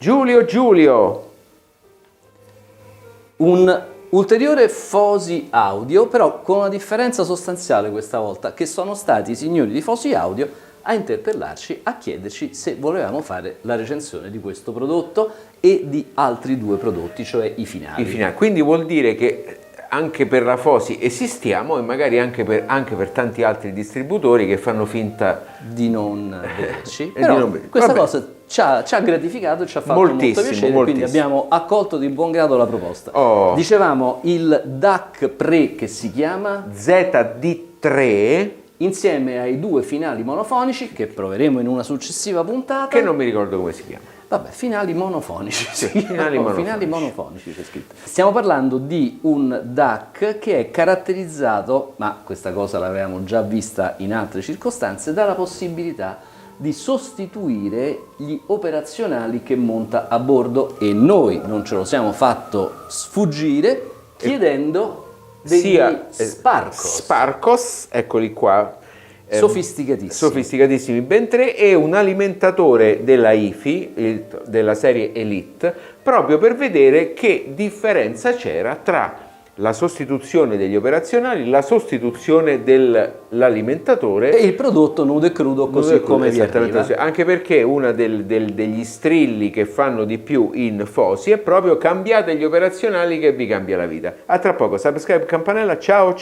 Giulio! Un ulteriore Fosi Audio, però con una differenza sostanziale questa volta, che sono stati i signori di Fosi Audio a interpellarci, a chiederci se volevamo fare la recensione di questo prodotto e di altri due prodotti, cioè i finali. Quindi vuol dire che anche per la Fosi esistiamo e magari anche per tanti altri distributori che fanno finta di non vederci. Però questa cosa ci ha gratificato e ci ha fatto molto piacere, quindi abbiamo accolto di buon grado la proposta. Dicevamo il DAC Pre, che si chiama ZD3, insieme ai due finali monofonici che proveremo in una successiva puntata, che non mi ricordo come si chiama. Vabbè, finali monofonici. Sì, finali monofonici c'è scritto. Stiamo parlando di un DAC che è caratterizzato, ma questa cosa l'avevamo già vista in altre circostanze, dalla possibilità di sostituire gli operazionali che monta a bordo, e noi non ce lo siamo fatto sfuggire chiedendo degli Sparkos, eccoli qua, sofisticatissimi, ben 3, e un alimentatore della IFI, della serie Elite, proprio per vedere che differenza c'era tra la sostituzione degli operazionali, la sostituzione dell'alimentatore e il prodotto nudo e crudo così come vi arriva. Anche perché uno degli strilli che fanno di più in Fosi è proprio: cambiate gli operazionali che vi cambia la vita. A tra poco, subscribe, campanella, ciao!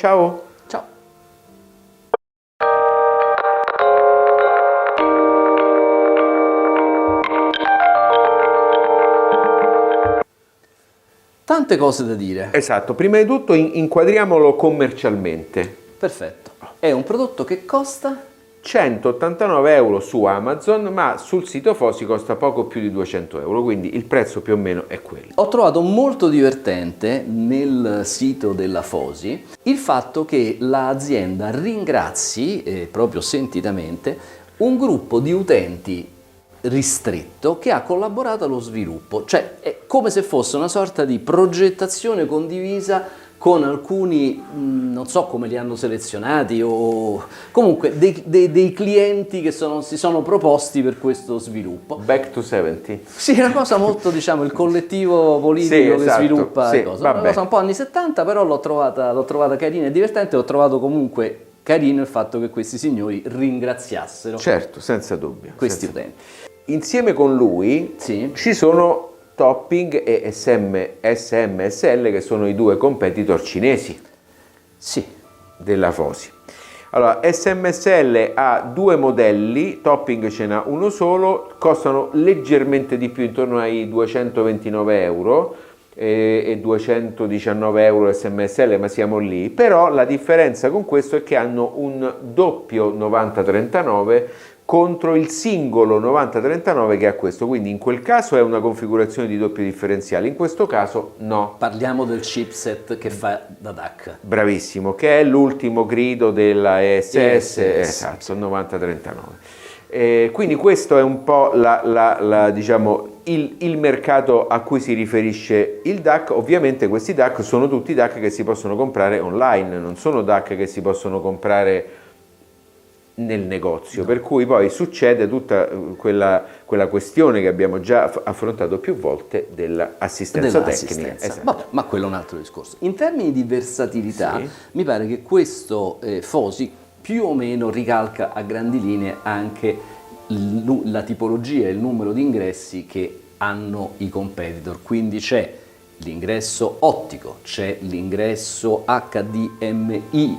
Tante cose da dire. Esatto, prima di tutto inquadriamolo commercialmente. Perfetto. È un prodotto che costa 189 euro su Amazon, ma sul sito Fosi costa poco più di 200 euro, quindi il prezzo più o meno è quello. Ho trovato molto divertente nel sito della Fosi il fatto che l'azienda ringrazi, proprio sentitamente, un gruppo di utenti ristretto che ha collaborato allo sviluppo, cioè è come se fosse una sorta di progettazione condivisa con alcuni, non so come li hanno selezionati, o comunque dei clienti che si sono proposti per questo sviluppo. Back to 70. Sì, è una cosa molto, diciamo, il collettivo politico che sviluppa cose. Una cosa un po' anni 70, però l'ho trovata carina e divertente. Ho trovato comunque carino il fatto che questi signori ringraziassero, certo, senza dubbio, questi utenti. Insieme con lui ci sono Topping e SMSL, che sono i due competitor cinesi della Fosi. Allora, SMSL ha due modelli, Topping ce n'ha uno solo, costano leggermente di più, intorno ai 229 euro e 219 euro SMSL, ma siamo lì. Però la differenza con questo è che hanno un doppio 9039 contro il singolo 9039 che ha questo, quindi in quel caso è una configurazione di doppio differenziale, in questo caso no. Parliamo del chipset che fa da DAC. Bravissimo, che è l'ultimo grido della ESS, esatto, 9039. Quindi questo è un po' diciamo, il mercato a cui si riferisce il DAC. Ovviamente questi DAC sono tutti DAC che si possono comprare online, non sono DAC che si possono comprare nel negozio, per cui poi succede tutta quella questione che abbiamo già affrontato più volte dell'assistenza tecnica. Esatto. Ma quello è un altro discorso. In termini di versatilità, mi pare che questo Fosi più o meno ricalca a grandi linee anche la tipologia e il numero di ingressi che hanno i competitor, quindi c'è l'ingresso ottico, c'è l'ingresso HDMI,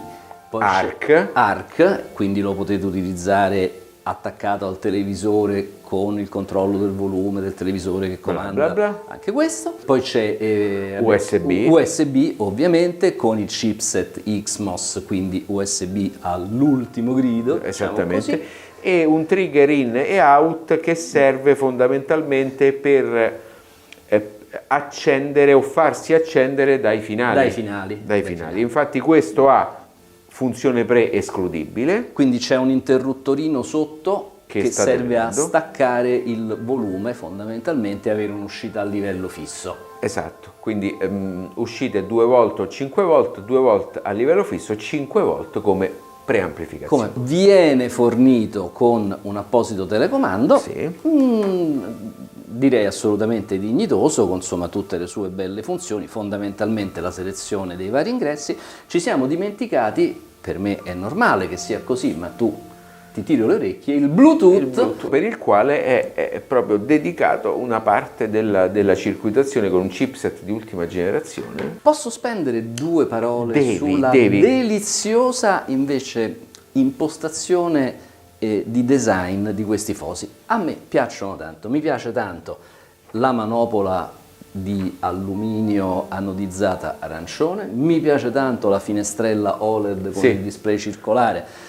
poi ARC, quindi lo potete utilizzare attaccato al televisore con il controllo del volume del televisore che comanda anche questo. Poi c'è USB ovviamente con il chipset XMOS, quindi USB all'ultimo grido. Esattamente. Diciamo, e un trigger in e out che serve fondamentalmente per accendere o farsi accendere dai finali. Infatti questo ha funzione pre-escludibile. Quindi c'è un interruttorino sotto che serve a staccare il volume fondamentalmente e avere un'uscita a livello fisso. Esatto, quindi uscite 2 volt o 5 volt, 2 volt a livello fisso, 5 volt come preamplificazione. Viene fornito con un apposito telecomando, direi assolutamente dignitoso, con insomma tutte le sue belle funzioni, fondamentalmente la selezione dei vari ingressi. Ci siamo dimenticati, per me è normale che sia così, ma tu ti tiro le orecchie, il Bluetooth, per il quale è proprio dedicato una parte della circuitazione con un chipset di ultima generazione. Posso spendere due parole sulla deliziosa invece impostazione di design di questi FOSI? A me piacciono tanto, mi piace tanto la manopola di alluminio anodizzata arancione, mi piace tanto la finestrella OLED con il display circolare,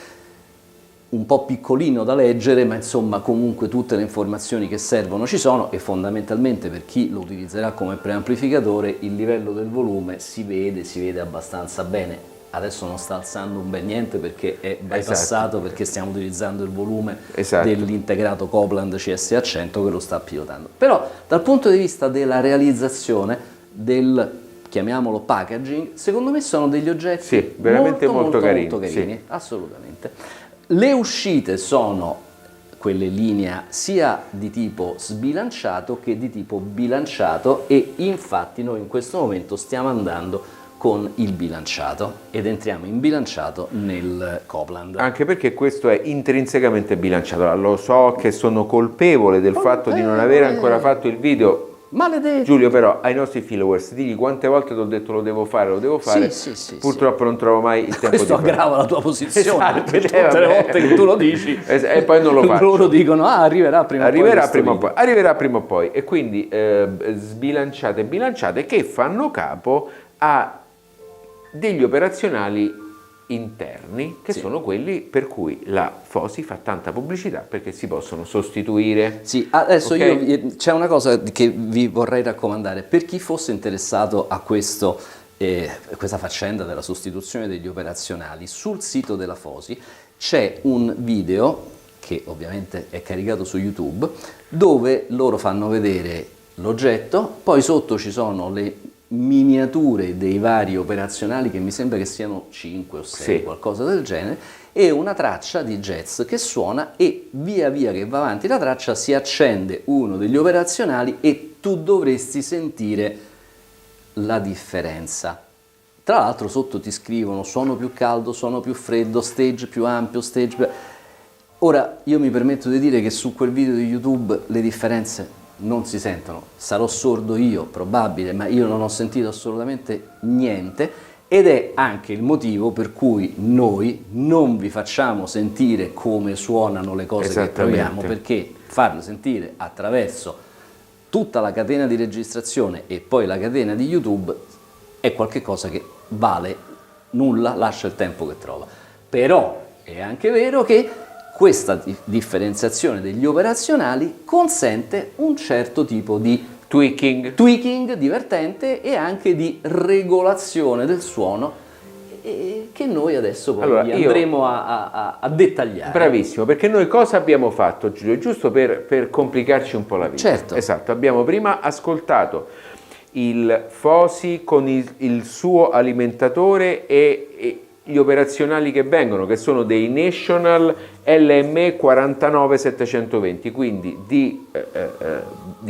un po' piccolino da leggere, ma insomma comunque tutte le informazioni che servono ci sono, e fondamentalmente per chi lo utilizzerà come preamplificatore il livello del volume si vede abbastanza bene. Adesso non sta alzando un bel niente perché è bypassato, perché stiamo utilizzando il volume dell'integrato Copland CSA100 che lo sta pilotando. Però dal punto di vista della realizzazione del, chiamiamolo packaging, secondo me sono degli oggetti veramente molto carini, assolutamente. Le uscite sono quelle linea sia di tipo sbilanciato che di tipo bilanciato, e infatti noi in questo momento stiamo andando con il bilanciato ed entriamo in bilanciato nel Copland. Anche perché questo è intrinsecamente bilanciato. Allora, lo so che sono colpevole del fatto di non aver ancora fatto il video. Maledetto. Giulio, però ai nostri followers digli quante volte ti ho detto lo devo fare, purtroppo non trovo mai il tempo questo di farlo. aggrava la tua posizione, perché tutte le volte che tu lo dici e poi non lo faccio. Loro dicono arriverà prima o poi, e quindi sbilanciate e bilanciate che fanno capo a degli operazionali interni che sono quelli per cui la FOSI fa tanta pubblicità, perché si possono sostituire. Sì, adesso c'è una cosa che vi vorrei raccomandare per chi fosse interessato a questa faccenda della sostituzione degli operazionali. Sul sito della FOSI c'è un video che ovviamente è caricato su YouTube dove loro fanno vedere l'oggetto, poi sotto ci sono le miniature dei vari operazionali, che mi sembra che siano 5 o 6, qualcosa del genere, e una traccia di jazz che suona, e via via che va avanti la traccia si accende uno degli operazionali e tu dovresti sentire la differenza. Tra l'altro sotto ti scrivono suono più caldo, suono più freddo, stage più ampio, stage più... Ora io mi permetto di dire che su quel video di YouTube le differenze non si sentono, sarò sordo io, probabile, ma io non ho sentito assolutamente niente, ed è anche il motivo per cui noi non vi facciamo sentire come suonano le cose che proviamo, perché farle sentire attraverso tutta la catena di registrazione e poi la catena di YouTube è qualcosa che vale nulla, lascia il tempo che trova. Però è anche vero che questa differenziazione degli operazionali consente un certo tipo di tweaking divertente e anche di regolazione del suono, che noi adesso poi andremo a dettagliare. Bravissimo, perché noi cosa abbiamo fatto, Giulio? Giusto per complicarci un po' la vita. Certo. Esatto, abbiamo prima ascoltato il FOSI con il suo alimentatore e gli operazionali che vengono, che sono dei National LME 49720, quindi di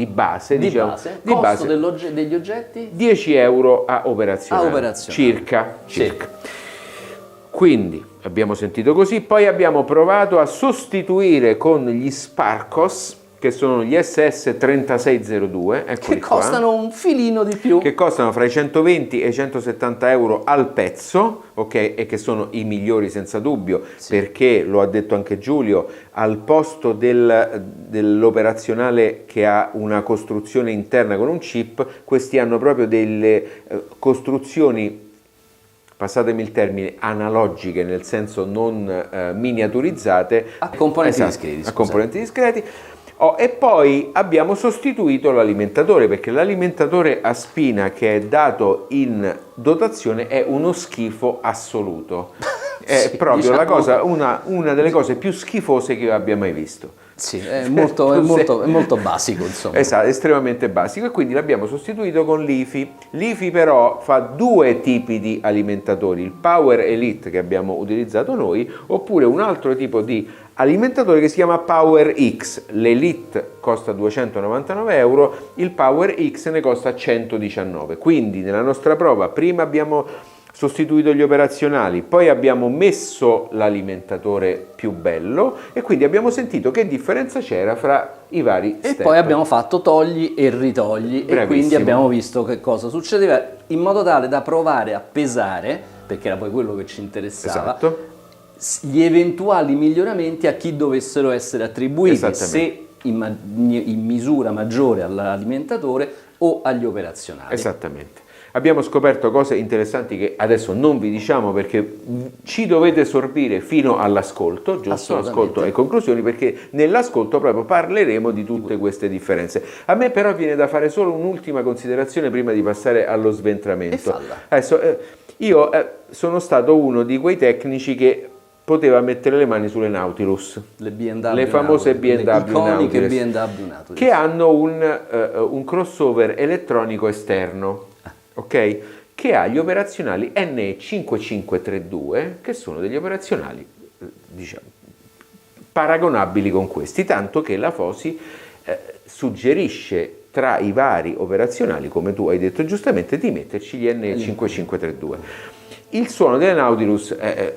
base, diciamo, di costo degli oggetti 10 euro a operazione. Circa. Quindi abbiamo sentito così, poi abbiamo provato a sostituire con gli Sparkos, che sono gli SS3602, che costano un filino di più, che costano fra i 120 e i 170 euro al pezzo, ok, e che sono i migliori senza dubbio, perché, lo ha detto anche Giulio, al posto dell'operazionale che ha una costruzione interna con un chip, questi hanno proprio delle costruzioni, passatemi il termine, analogiche, nel senso non miniaturizzate, a componenti discreti. E poi abbiamo sostituito l'alimentatore, perché l'alimentatore a spina che è dato in dotazione è uno schifo assoluto. È proprio la cosa, una delle cose più schifose che io abbia mai visto. Sì, è molto basico, insomma. Esatto, estremamente basico, e quindi l'abbiamo sostituito con l'IFI. L'IFI però fa due tipi di alimentatori, il Power Elite che abbiamo utilizzato noi, oppure un altro tipo di alimentatore che si chiama Power X. L'Elite costa 299 euro, il Power X ne costa 119. Quindi nella nostra prova prima abbiamo sostituito gli operazionali, poi abbiamo messo l'alimentatore più bello e quindi abbiamo sentito che differenza c'era fra i vari step. E poi abbiamo fatto togli e ritogli. Bravissimo. E quindi abbiamo visto che cosa succedeva, in modo tale da provare a pesare, perché era poi quello che ci interessava, Esatto. gli eventuali miglioramenti a chi dovessero essere attribuiti, se in misura maggiore all'alimentatore o agli operazionali. Esattamente. Abbiamo scoperto cose interessanti che adesso non vi diciamo perché ci dovete sorbire fino all'ascolto, giusto? Ascolto e conclusioni, perché nell'ascolto proprio parleremo di tutte queste differenze. A me però viene da fare solo un'ultima considerazione prima di passare allo sventramento. E falla. Adesso, io sono stato uno di quei tecnici che poteva mettere le mani sulle Nautilus, le famose BMW iconiche Nautilus, BMW Nautilus, che hanno un crossover elettronico esterno, ok? Che ha gli operazionali NE5532, che sono degli operazionali diciamo paragonabili con questi, tanto che la FOSI suggerisce tra i vari operazionali, come tu hai detto giustamente, di metterci gli NE5532. Il suono delle Nautilus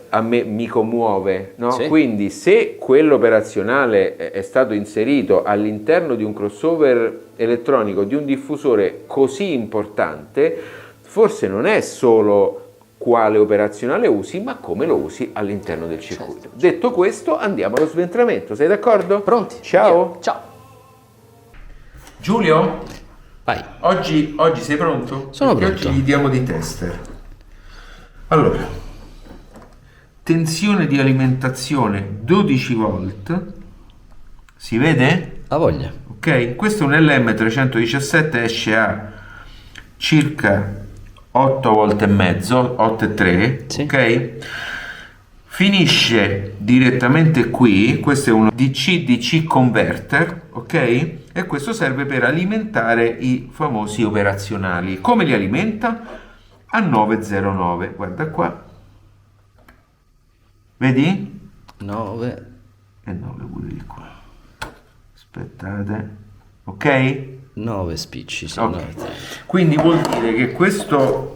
a me mi commuove, no? Sì. Quindi se quello operazionale è stato inserito all'interno di un crossover elettronico, di un diffusore così importante, forse non è solo quale operazionale usi, ma come lo usi all'interno del circuito. Certo. Detto questo, andiamo allo sventramento. Sei d'accordo? Pronti? Ciao. Via. Ciao. Giulio, Vai. oggi sei pronto? Sono Perché pronto. oggi gli diamo dei tester. Allora, tensione di alimentazione 12 volt, si vede? A voglia. Ok, questo è un LM317, esce a circa 8 volt e mezzo, 8,3, Sì. ok? Finisce direttamente qui, questo è uno DC-DC converter, ok? E questo serve per alimentare i famosi operazionali. Come li alimenta? A 909, guarda qua, vedi? 9. E 9 pure di qua, aspettate, ok? 9 spicci, sì, Ok. 9. Quindi vuol dire che questo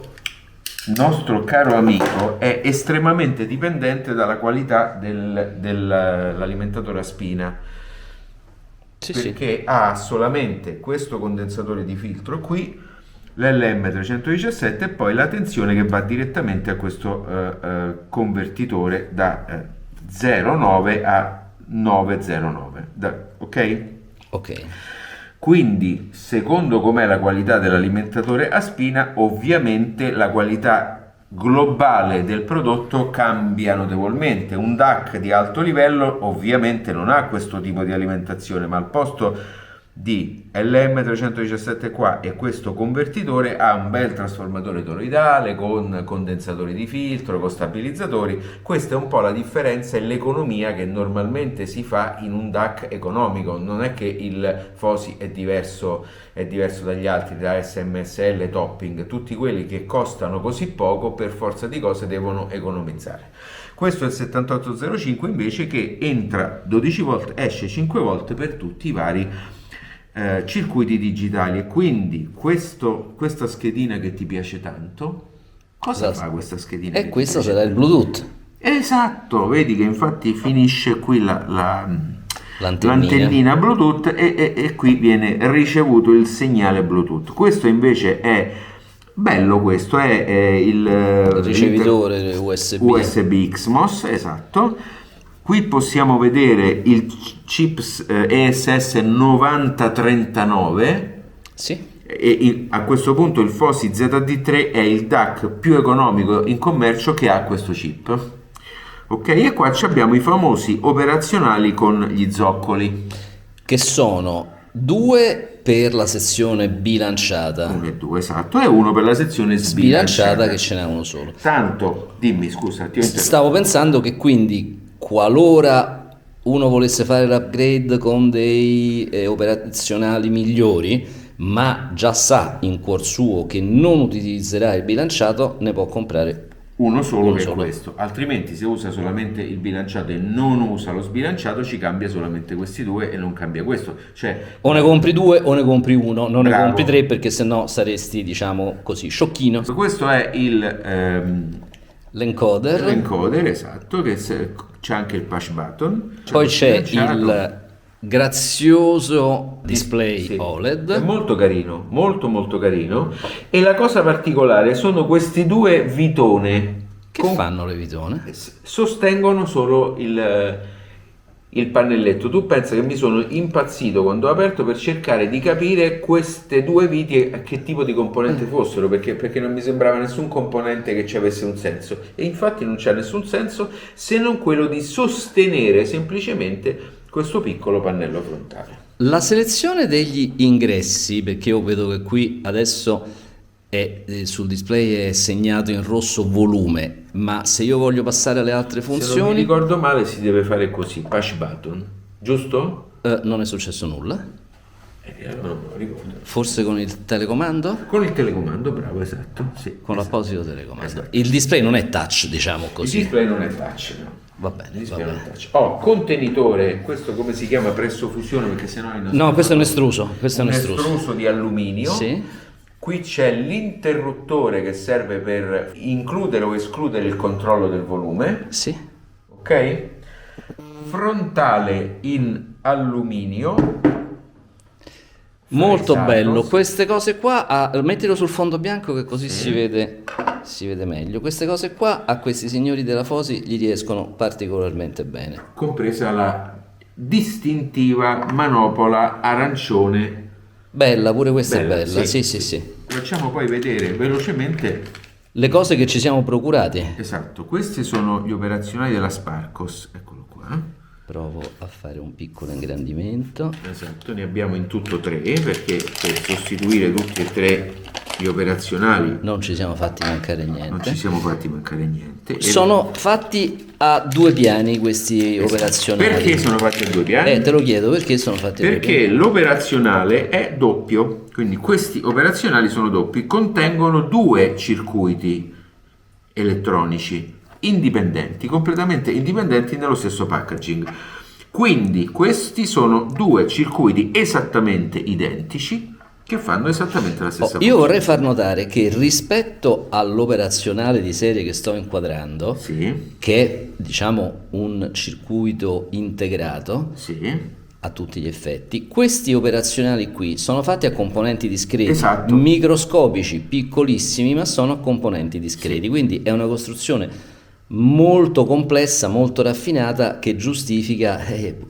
nostro caro amico è estremamente dipendente dalla qualità dell'alimentatore a spina, Sì, perché ha solamente questo condensatore di filtro qui, l'LM317 e poi la tensione che va direttamente a questo convertitore da 0,9 a 909, ok? Ok. Quindi, secondo com'è la qualità dell'alimentatore a spina, ovviamente la qualità globale del prodotto cambia notevolmente. Un DAC di alto livello ovviamente non ha questo tipo di alimentazione, ma al posto di LM317 qua e questo convertitore ha un bel trasformatore toroidale con condensatori di filtro, con stabilizzatori. Questa è un po' la differenza e l'economia che normalmente si fa in un DAC economico. Non è che il FOSI è diverso dagli altri, da SMSL, topping, tutti quelli che costano così poco per forza di cose devono economizzare. Questo è il 7805 invece, che entra 12 volt, esce 5 volt per tutti i vari circuiti digitali. E quindi questa schedina che ti piace tanto, cosa fa questa schedina? E questo sarà il Bluetooth. Esatto, vedi che infatti finisce qui l'antennina Bluetooth e qui viene ricevuto il segnale Bluetooth. Questo invece è bello, questo è il ricevitore USB XMOS, esatto. Qui possiamo vedere il chip ESS 9039. Sì. E a questo punto il FOSI ZD3 è il DAC più economico in commercio che ha questo chip. Ok, e qua abbiamo i famosi operazionali con gli zoccoli, che sono 2 per la sezione bilanciata. 1 e 2, esatto, e uno per la sezione sbilanciata, che ce n'è uno solo. Tanto, dimmi, scusa, ti ho interrotto. Stavo pensando che quindi qualora uno volesse fare l'upgrade con dei operazionali migliori, ma già sa in cuor suo che non utilizzerà il bilanciato, ne può comprare uno solo che è questo, altrimenti se usa solamente il bilanciato e non usa lo sbilanciato ci cambia solamente questi due e non cambia questo. Cioè, o ne compri 2 o ne compri uno, non bravo. ne compri 3 perché sennò saresti, diciamo così, sciocchino. Questo è l'encoder, esatto, che c'è anche il push button. Poi c'è il grazioso display OLED. È molto carino, molto molto carino. E la cosa particolare sono questi due vitone. Che fanno le vitone? Sostengono solo il pannelletto. Tu pensa che mi sono impazzito quando ho aperto per cercare di capire queste due viti a che tipo di componente fossero, perché non mi sembrava nessun componente che ci avesse un senso, e infatti non c'ha nessun senso se non quello di sostenere semplicemente questo piccolo pannello frontale. La selezione degli ingressi, perché io vedo che qui adesso sul display è segnato in rosso volume, ma se io voglio passare alle altre funzioni, se non mi ricordo male si deve fare così, push button, giusto? Non è successo nulla. Non me lo ricordo. Forse con il telecomando? Con il telecomando, bravo, esatto. Sì, con esatto. l'apposito telecomando. Esatto. Il display non è touch, diciamo così. Il display non è touch, no. Va bene, va bene. Contenitore, questo come si chiama? Presso fusione, perché sennò no, questo è un estruso. Questo è un estruso di alluminio. Sì. Qui c'è l'interruttore che serve per includere o escludere il controllo del volume. Sì. Ok? Frontale in alluminio. Molto bello. Queste cose qua, mettilo sul fondo bianco che così si vede meglio. Queste cose qua a questi signori della Fosi gli riescono particolarmente bene. Compresa la distintiva manopola arancione. Bella, pure questa è bella. Sì. Facciamo poi vedere velocemente le cose che ci siamo procurati. Esatto, questi sono gli operazionali della Sparkos, eccolo qua. Provo a fare un piccolo ingrandimento. Esatto, ne abbiamo in tutto 3 perché per sostituire tutti e 3 gli operazionali non ci siamo fatti mancare niente. Sono fatti a 2 piani questi operazionali. Perché sono fatti a 2 piani? Te lo chiedo, perché sono fatti a 2 piani? Perché l'operazionale è doppio, quindi questi operazionali sono doppi, contengono 2 circuiti elettronici indipendenti, completamente indipendenti nello stesso packaging. Quindi questi sono 2 circuiti esattamente identici che fanno esattamente la stessa cosa. Io vorrei far notare che rispetto all'operazionale di serie che sto inquadrando, che è diciamo un circuito integrato a tutti gli effetti, questi operazionali qui sono fatti a componenti discreti, microscopici, piccolissimi, ma sono a componenti discreti, quindi è una costruzione molto complessa, molto raffinata, che giustifica,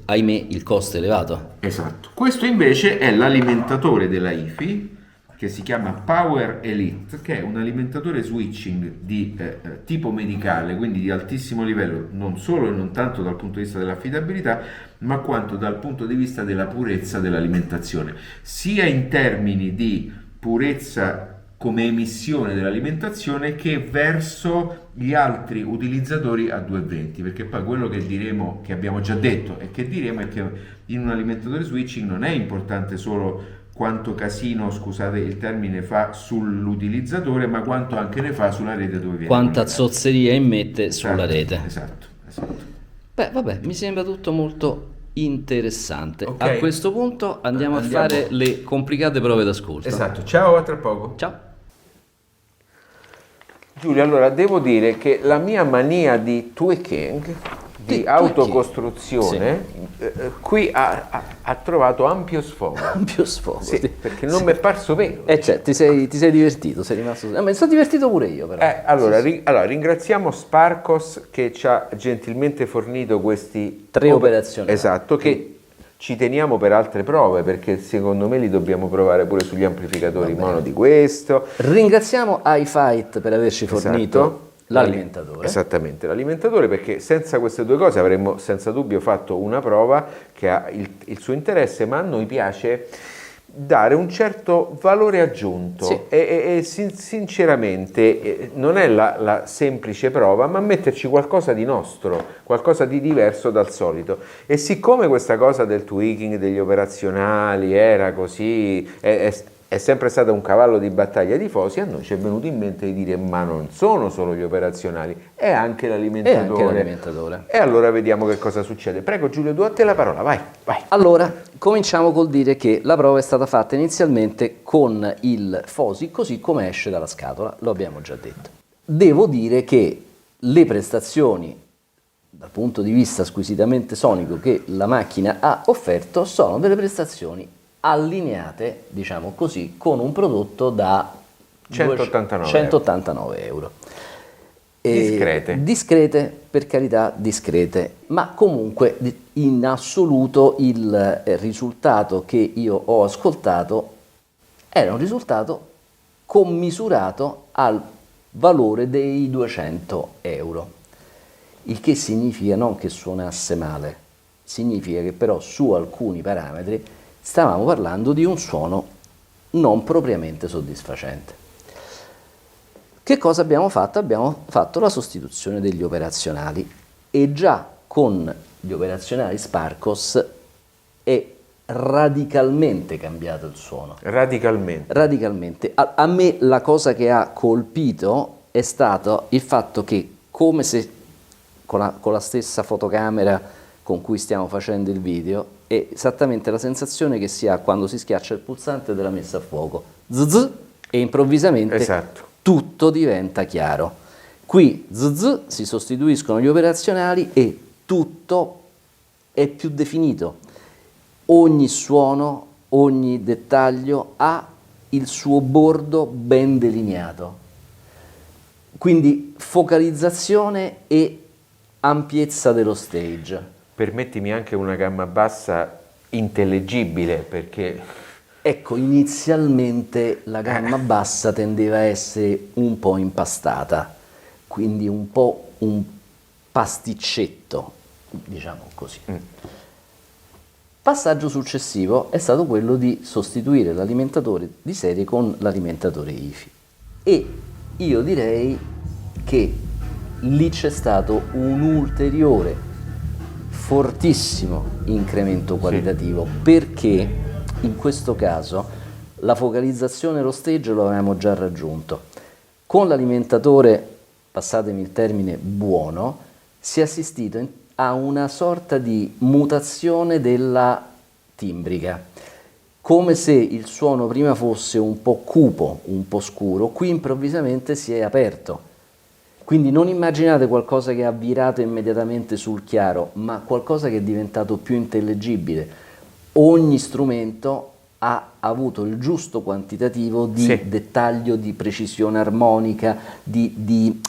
ahimè, il costo elevato. Esatto. Questo invece è l'alimentatore della IFI, che si chiama Power Elite, che è un alimentatore switching di tipo medicale, quindi di altissimo livello, non solo e non tanto dal punto di vista dell'affidabilità, ma quanto dal punto di vista della purezza dell'alimentazione, sia in termini di purezza come emissione dell'alimentazione che verso gli altri utilizzatori a 220, perché poi quello che diremo, che abbiamo già detto e che diremo, è che in un alimentatore switching non è importante solo quanto casino, scusate il termine, fa sull'utilizzatore, ma quanto anche ne fa sulla rete dove viene quanta zozzeria immette sulla rete. Esatto. Beh, vabbè, mi sembra tutto molto interessante. A questo punto andiamo a fare le complicate prove d'ascolto. Esatto, ciao, a tra poco. Ciao. Giulio, allora devo dire che la mia mania di tweaking, di autocostruzione, qui ha trovato ampio sfogo. Ampio sfogo. Sì, perché non mi è parso vero. Cioè, ti sei divertito, sei rimasto... ma mi sono divertito pure io, però. Allora, ringraziamo Sparkos che ci ha gentilmente fornito questi 3 operazioni. Esatto, che ci teniamo per altre prove, perché secondo me li dobbiamo provare pure sugli amplificatori mono di questo. Ringraziamo iFight per averci fornito l'alimentatore. Esattamente, l'alimentatore, perché senza queste 2 cose avremmo senza dubbio fatto una prova che ha il suo interesse, ma a noi piace dare un certo valore aggiunto e sinceramente non è la semplice prova, ma metterci qualcosa di nostro, qualcosa di diverso dal solito. E siccome questa cosa del tweaking, degli operazionali era così, è sempre stato un cavallo di battaglia di Fosi, a noi ci è venuto in mente di dire ma non sono solo gli operazionali, è anche l'alimentatore. E allora vediamo che cosa succede. Prego Giulio, do a te la parola, vai. Allora, cominciamo col dire che la prova è stata fatta inizialmente con il Fosi così come esce dalla scatola, lo abbiamo già detto. Devo dire che le prestazioni dal punto di vista squisitamente sonico che la macchina ha offerto sono delle prestazioni allineate, diciamo così, con un prodotto da 189 euro. Discrete, per carità, discrete, ma comunque in assoluto il risultato che io ho ascoltato era un risultato commisurato al valore dei 200 euro. Il che significa non che suonasse male, significa che però su alcuni parametri stavamo parlando di un suono non propriamente soddisfacente. Che cosa abbiamo fatto? Abbiamo fatto la sostituzione degli operazionali e già con gli operazionali Sparkos è radicalmente cambiato il suono. Radicalmente. A me la cosa che ha colpito è stato il fatto che, come se con la stessa fotocamera con cui stiamo facendo il video, è esattamente la sensazione che si ha quando si schiaccia il pulsante della messa a fuoco. Zzz, e improvvisamente tutto diventa chiaro. Qui si sostituiscono gli operazionali e tutto è più definito. Ogni suono, ogni dettaglio ha il suo bordo ben delineato. Quindi focalizzazione e ampiezza dello stage. Permettimi anche una gamma bassa intellegibile, perché ecco, inizialmente la gamma bassa tendeva a essere un po' impastata, quindi un po' un pasticcetto, diciamo così. Passaggio successivo è stato quello di sostituire l'alimentatore di serie con l'alimentatore IFI e io direi che lì c'è stato un ulteriore fortissimo incremento qualitativo, perché in questo caso la focalizzazione e lo stage lo avevamo già raggiunto. Con l'alimentatore, passatemi il termine, buono, si è assistito a una sorta di mutazione della timbrica, come se il suono prima fosse un po' cupo, un po' scuro, qui improvvisamente si è aperto. Quindi non immaginate qualcosa che ha virato immediatamente sul chiaro, ma qualcosa che è diventato più intellegibile. Ogni strumento ha avuto il giusto quantitativo di dettaglio, di precisione armonica, di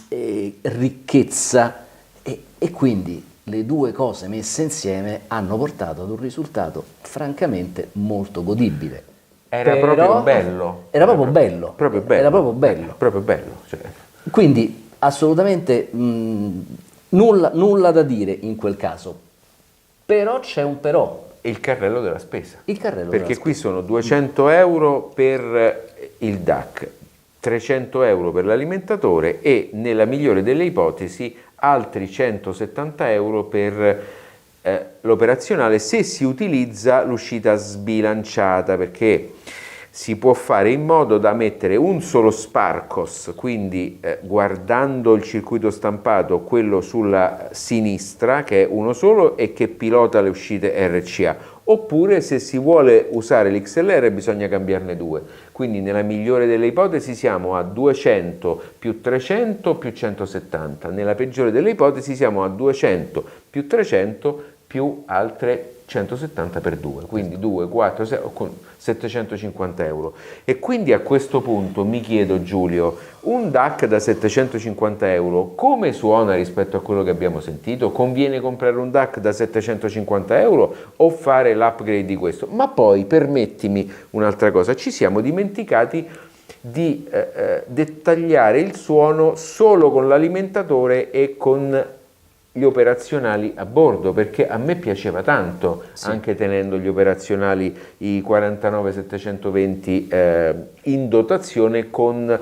ricchezza e quindi le due cose messe insieme hanno portato ad un risultato francamente molto godibile. Era proprio bello. Era proprio bello. Era proprio bello. Proprio bello. Cioè. Quindi assolutamente nulla da dire in quel caso, però c'è un però. Il carrello della spesa. Perché qui sono 200 euro per il DAC, 300 euro per l'alimentatore e nella migliore delle ipotesi altri 170 euro per l'operazionale se si utilizza l'uscita sbilanciata, perché si può fare in modo da mettere un solo Sparkos, quindi guardando il circuito stampato, quello sulla sinistra che è uno solo e che pilota le uscite RCA, oppure se si vuole usare l'XLR bisogna cambiarne due, quindi nella migliore delle ipotesi siamo a 200 più 300 più 170, nella peggiore delle ipotesi siamo a 200 più 300 più altre 170 per 2, quindi 2, 4, 6, con 750 euro. E quindi a questo punto mi chiedo, Giulio, un DAC da 750 euro come suona rispetto a quello che abbiamo sentito? Conviene comprare un DAC da 750 euro o fare l'upgrade di questo? Ma poi, permettimi un'altra cosa, ci siamo dimenticati di dettagliare il suono solo con l'alimentatore e con gli operazionali a bordo, perché a me piaceva tanto, anche tenendo gli operazionali i 49720 in dotazione con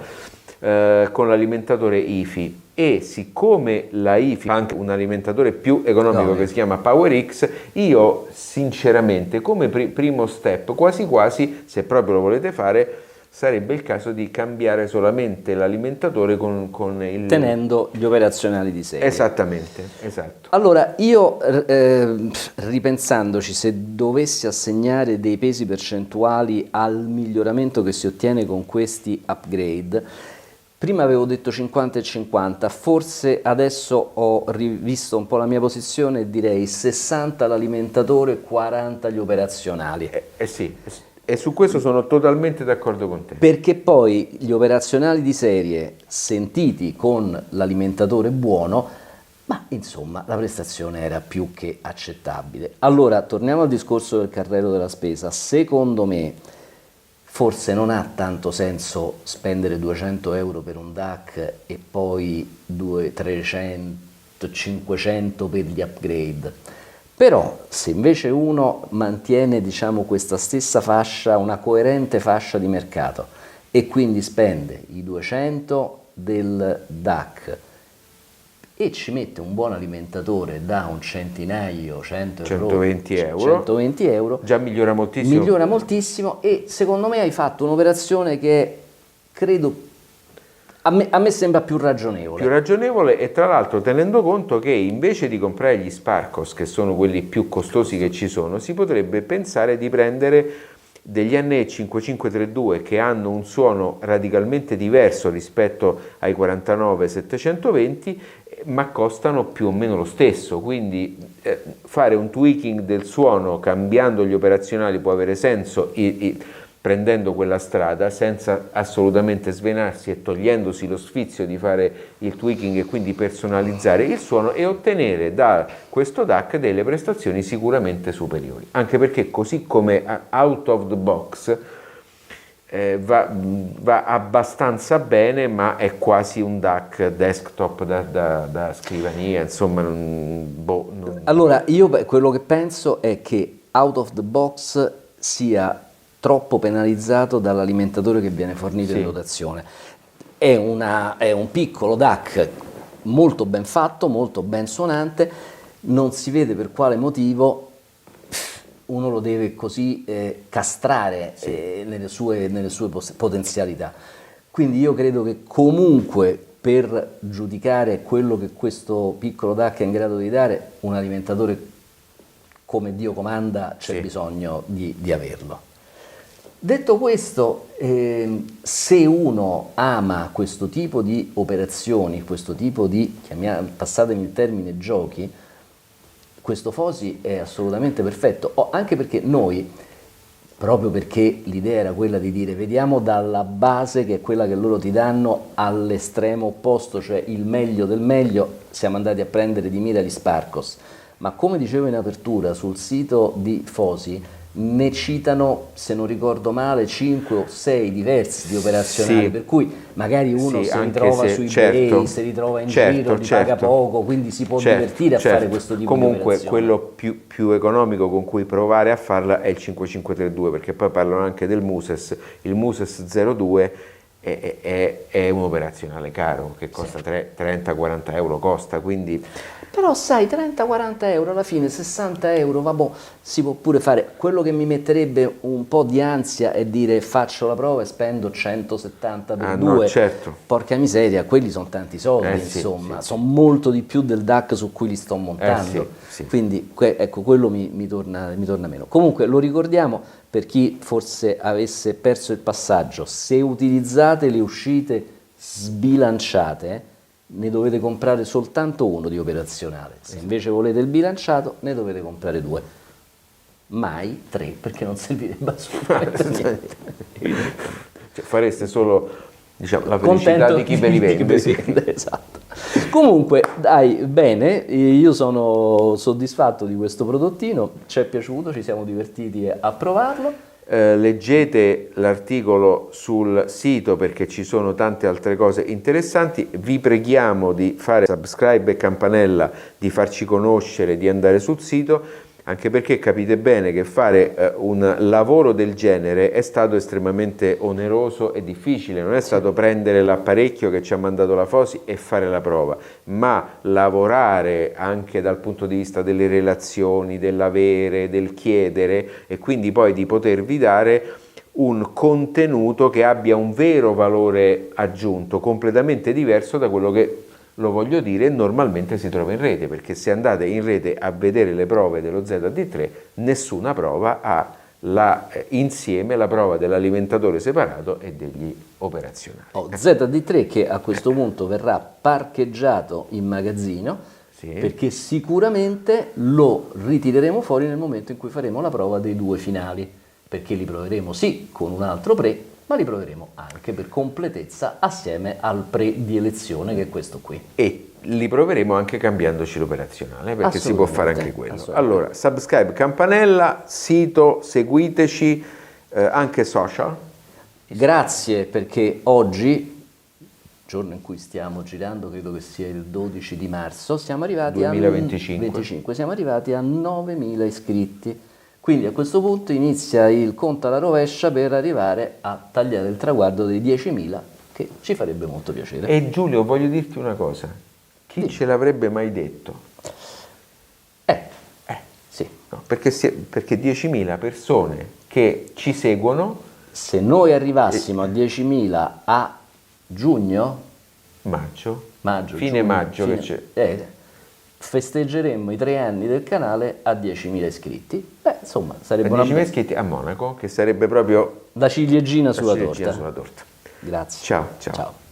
l'alimentatore IFI. e siccome la IFI ha anche un alimentatore più economico che si chiama PowerX, io sinceramente come primo step, quasi quasi, se proprio lo volete fare, sarebbe il caso di cambiare solamente l'alimentatore con il... tenendo gli operazionali di serie. Esattamente, esatto. Allora, io ripensandoci, se dovessi assegnare dei pesi percentuali al miglioramento che si ottiene con questi upgrade, prima avevo detto 50 e 50, forse adesso ho rivisto un po' la mia posizione e direi 60 l'alimentatore, 40 gli operazionali. Sì, e su questo sono totalmente d'accordo con te. Perché poi gli operazionali di serie sentiti con l'alimentatore buono, ma insomma la prestazione era più che accettabile. Allora, torniamo al discorso del carrello della spesa. Secondo me forse non ha tanto senso spendere 200 euro per un DAC e poi 300, 500 per gli upgrade. Però se invece uno mantiene, diciamo, questa stessa fascia, una coerente fascia di mercato, e quindi spende i 200 del DAC e ci mette un buon alimentatore da un centinaio, 120 euro, già migliora moltissimo. Migliora moltissimo, e secondo me hai fatto un'operazione che credo, a me sembra più ragionevole. Più ragionevole, e tra l'altro tenendo conto che invece di comprare gli Sparkos, che sono quelli più costosi che ci sono, si potrebbe pensare di prendere degli NE 5532 che hanno un suono radicalmente diverso rispetto ai 49 720, ma costano più o meno lo stesso, quindi fare un tweaking del suono cambiando gli operazionali può avere senso prendendo quella strada senza assolutamente svenarsi e togliendosi lo sfizio di fare il tweaking e quindi personalizzare il suono e ottenere da questo DAC delle prestazioni sicuramente superiori, anche perché così come out of the box va abbastanza bene, ma è quasi un DAC desktop da scrivania, insomma. Allora, io quello che penso è che out of the box sia troppo penalizzato dall'alimentatore che viene fornito in dotazione. È un piccolo DAC molto ben fatto, molto ben suonante, non si vede per quale motivo uno lo deve così castrare nelle sue potenzialità. Quindi io credo che comunque per giudicare quello che questo piccolo DAC è in grado di dare, un alimentatore come Dio comanda c'è bisogno di averlo. Detto questo, se uno ama questo tipo di operazioni, questo tipo di, passatemi il termine, giochi, questo Fosi è assolutamente perfetto, anche perché noi, proprio perché l'idea era quella di dire vediamo dalla base, che è quella che loro ti danno, all'estremo opposto, cioè il meglio del meglio, siamo andati a prendere di mira gli Sparkos, ma come dicevo in apertura, sul sito di Fosi ne citano, se non ricordo male, 5 o 6 diversi di operazionali, per cui magari uno si ritrova su eBay, si ritrova in giro, li paga poco, quindi si può divertire a fare questo tipo di operazioni. Comunque quello più economico con cui provare a farla è il 5532, perché poi parlano anche del Muses, il Muses 02 è un operazionale caro, che costa 30-40 euro costa, quindi... Però sai, 30-40 euro alla fine, 60 euro, vabbè, si può pure fare. Quello che mi metterebbe un po' di ansia è dire faccio la prova e spendo 170 per 2. No, certo. Porca miseria, quelli sono tanti soldi, insomma, sono molto di più del DAC su cui li sto montando. Quindi ecco, quello mi torna meno. Comunque lo ricordiamo per chi forse avesse perso il passaggio: se utilizzate le uscite sbilanciate, ne dovete comprare soltanto uno di operazionale. Se invece volete il bilanciato, ne dovete comprare 2. Mai 3, perché non servirebbe assolutamente a niente. Cioè, fareste solo, diciamo, la felicità di chi ve li vende. Esatto. Comunque, dai, bene, io sono soddisfatto di questo prodottino, ci è piaciuto, ci siamo divertiti a provarlo. Leggete l'articolo sul sito perché ci sono tante altre cose interessanti. Vi preghiamo di fare subscribe e campanella, di farci conoscere, di andare sul sito. anche perché capite bene che fare un lavoro del genere è stato estremamente oneroso e difficile, non è stato prendere l'apparecchio che ci ha mandato la Fosi e fare la prova, ma lavorare anche dal punto di vista delle relazioni, dell'avere, del chiedere e quindi poi di potervi dare un contenuto che abbia un vero valore aggiunto, completamente diverso da quello che, lo voglio dire, normalmente si trova in rete, perché se andate in rete a vedere le prove dello ZD3, nessuna prova ha insieme la prova dell'alimentatore separato e degli operazionali. ZD3 che a questo punto verrà parcheggiato in magazzino, perché sicuramente lo ritireremo fuori nel momento in cui faremo la prova dei 2 finali, perché li proveremo sì con un altro pre, ma li proveremo anche per completezza assieme al pre di elezione, che è questo qui. E li proveremo anche cambiandoci l'operazionale, perché si può fare anche quello. Allora, subscribe, campanella, sito, seguiteci, anche social. Grazie, perché oggi, giorno in cui stiamo girando, credo che sia il 12 di marzo, siamo arrivati 2025. Siamo arrivati a 9.000 iscritti. Quindi a questo punto inizia il conto alla rovescia per arrivare a tagliare il traguardo dei 10.000, che ci farebbe molto piacere. E Giulio, voglio dirti una cosa, chi ce l'avrebbe mai detto? Sì. No, perché 10.000 persone che ci seguono... Se noi arrivassimo a 10.000 a giugno, fine maggio che c'è... festeggeremmo i 3 anni del canale a 10.000 iscritti. Beh, insomma, sarebbe una 10.000 iscritti a Monaco, che sarebbe proprio la ciliegina sulla torta. sulla torta. Grazie. Ciao. Ciao.